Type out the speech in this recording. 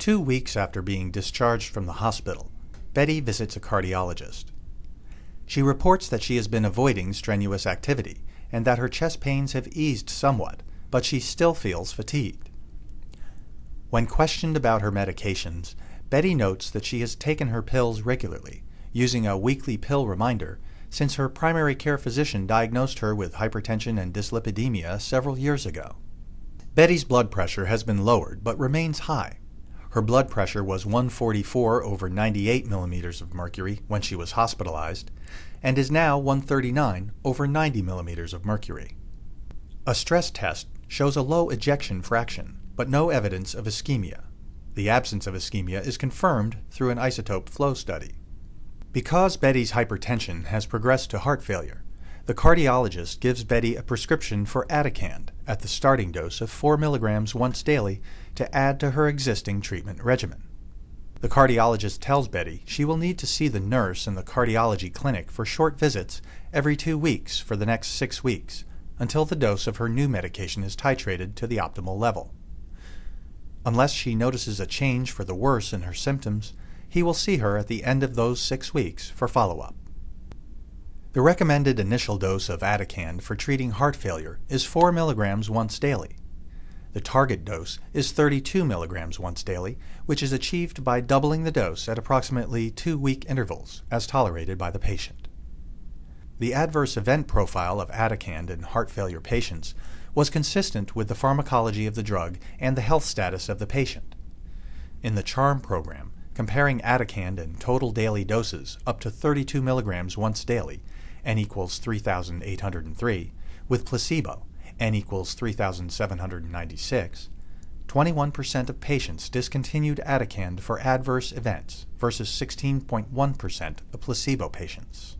2 weeks after being discharged from the hospital, Betty visits a cardiologist. She reports that she has been avoiding strenuous activity and that her chest pains have eased somewhat, but she still feels fatigued. When questioned about her medications, Betty notes that she has taken her pills regularly, using a weekly pill reminder, since her primary care physician diagnosed her with hypertension and dyslipidemia several years ago. Betty's blood pressure has been lowered but remains high. Her blood pressure was 144 over 98 millimeters of mercury when she was hospitalized, and is now 139 over 90 millimeters of mercury. A stress test shows a low ejection fraction, but no evidence of ischemia. The absence of ischemia is confirmed through an isotope flow study. Because Betty's hypertension has progressed to heart failure, the cardiologist gives Betty a prescription for Atacand at the starting dose of 4 milligrams once daily to add to her existing treatment regimen. The cardiologist tells Betty she will need to see the nurse in the cardiology clinic for short visits every 2 weeks for the next 6 weeks, until the dose of her new medication is titrated to the optimal level. Unless she notices a change for the worse in her symptoms, he will see her at the end of those 6 weeks for follow-up. The recommended initial dose of Atacand for treating heart failure is 4 milligrams once daily. The target dose is 32 milligrams once daily, which is achieved by doubling the dose at approximately 2-week intervals, as tolerated by the patient. The adverse event profile of Atacand in heart failure patients was consistent with the pharmacology of the drug and the health status of the patient. In the CHARM program, comparing Atacand in total daily doses up to 32 milligrams once daily, N equals 3,803, with placebo, N equals 3,796, 21% of patients discontinued Atacand for adverse events versus 16.1% of placebo patients.